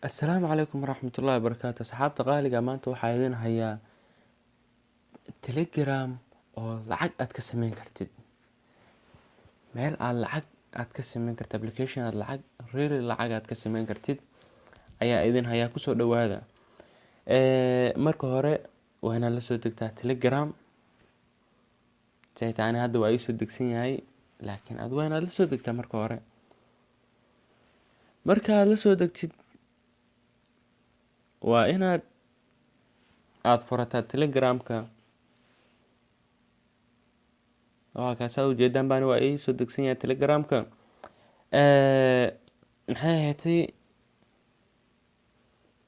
السلام عليكم ورحمة الله وبركاته. أصحابta qaaliga maanta waxaa idin hayaa Telegram oo lacag aad ka sameyn kartid. Meel aad ka sameyn kartid application aad lacag aad ka sameyn kartid ayaa idin hayaa kusoo dhawaada. Marka hore waa inaad la soo degtaa Telegram. Saytaani hadda waa ii soo degsan yahay laakiin aad waa inaad la soo degtaa marka hore. Marka aad la soo degtid waa inaad furataa Telegramka. Kaasaa ujeedaan baan waa ii soo degsan yahay Telegramka. maxay ahayd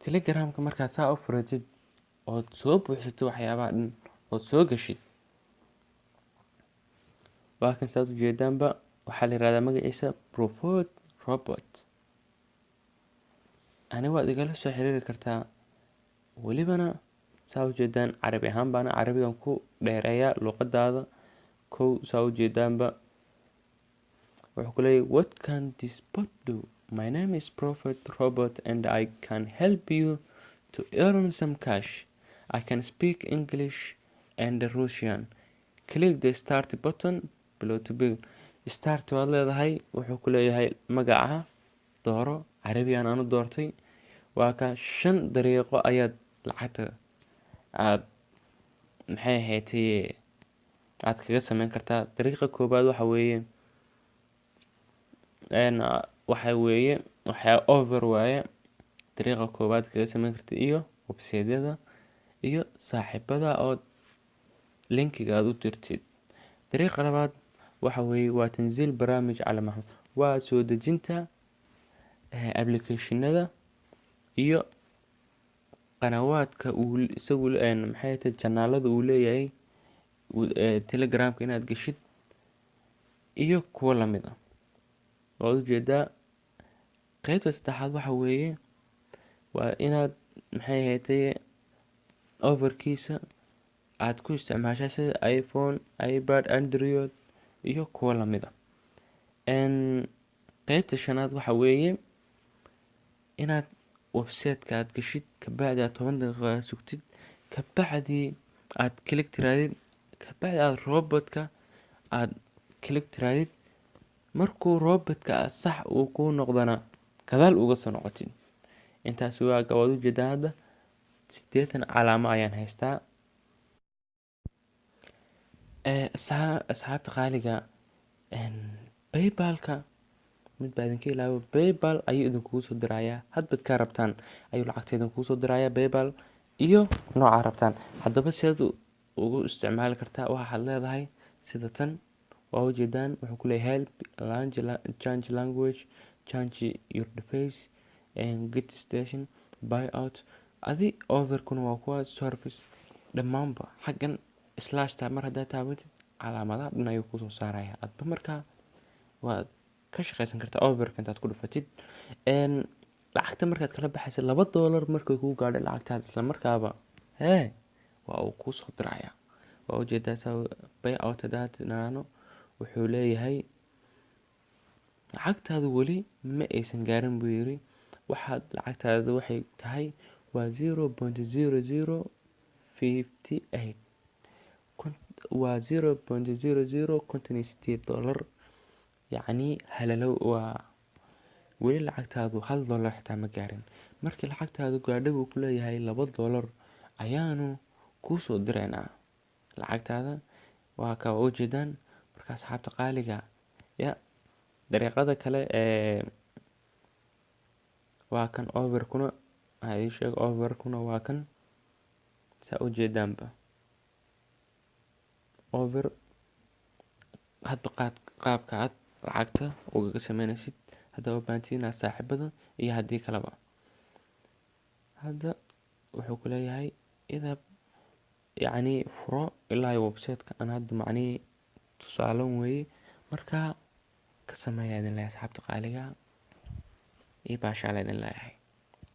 Telegramka markaad saa u furatid ood soo buuxsatid waxyaabaha dhan ood soo gashid. Waa kan saa ujeedaanba waxaa la yiraahdaa magaciisa Profit Robot. Ani waad igala soo xiriiri kartaa. Walibana saa ujeedaan carabi ahaan baana carabigan ku dheereeyaa luqadaada. Saa ujeedaanba wuxuu ku leeyahay what can this bot do? My name is Prophet Robot and I can help you to earn some cash. I can speak English and Russian. Click the start button below to begin. Start waad leedahay wuxuu ku leeyahay magaca dooro carabiyan aanu doortay. Waa ka 5 dariiqo ayaad lacagta aad kaga sameyn kartaa. Dariiqa koobaad waxa weeye over waaye. Dariiqa koobaad kaga sameyn kartid iyo website-yada iyo saaxiibada oo linkiga aad u dirtid. Dariiqa labaad waxa weeye waa tanziil barnaamij cala mahmud. Waa soo dejinta application-nada iyo qanawaadka isagu channel-ada uu leeyahay Telegramka inaad gashid iyo kuwa lamid ah. Waad ujeedaa qaybta saddexaad waxa weeye waa inaad overkiisa aad ku isticmaashaa sida iPhone, iPad, Android iyo kuwa lamid ah. Qaybta shanaad waxa weeye inaad website-ka aad gashid kabacdi aad 10 daqiiqo sugtid kabacdi aad click tiraadid kabacdi aad robotka aad click tiraadid. Markuu robotka sax uu ku noqdana gadaal uga soo noqotid. Intaas waad ujeedaan hadda 80 calaamo ayaan haystaa. Asxaabta qaaliga PayPal-ka mid baa idinka ilaawo. PayPal ayuu idinkugu soo dirayaa hadbaad ka rabtaan ayuu lacagta idinkugu soo dirayaa PayPal iyo nooca rabtaan. Haddaba sidaad ugu isticmaali kartaa waxaad leedahay sida tan. Waa ujeedaan wuxuu ku leeyahay help, change language, change your device and get station, buy out. Adi overkuna waa kuwa service dhammaanba xaggan slash-ta mar haddaad taabatid calaamadaha dhan ayuu ku soo saarayaa. Adba markaa waad ka shaqaysan kartaa overka intaad ku dhufatid. Lacagta markaad kala baxaysa $2 markay kugu gaadho lacagtaada isla markaaba waa uu ku soo dirayaa. Waa ujeedaa buy out hadaad nanaano wuxuu leeyahay lacagtaadu weli ma aysan gaarin buu yiri. Lacagtaada waxay tahay waa 0.0058 waa $0.0058 yacni halalow waa weli lacagtaadu $1 xitaa ma gaarin. Markii lacagtaadu gaadho buu ku leeyahay $2 ayaanu ku soo diraynaa lacagtaada. Waa ka ujeedaan markaa asxaabta qaaliga dariiqada kale waa kan overkuna overkuna waa kan saa ujeedaanba over hadba qaabka aad lacagta uga sameynaysid haddaba baantiina saaxiibada iyo haddii kaleba. Hadda wuxuu ku leeyahay idab yacni furo ilaa website-ka aan hadda tusaalan weeye markaa ka sameeyaa idin leeyahay asxaabta qaaliga iyo baashaal idin leeyahay.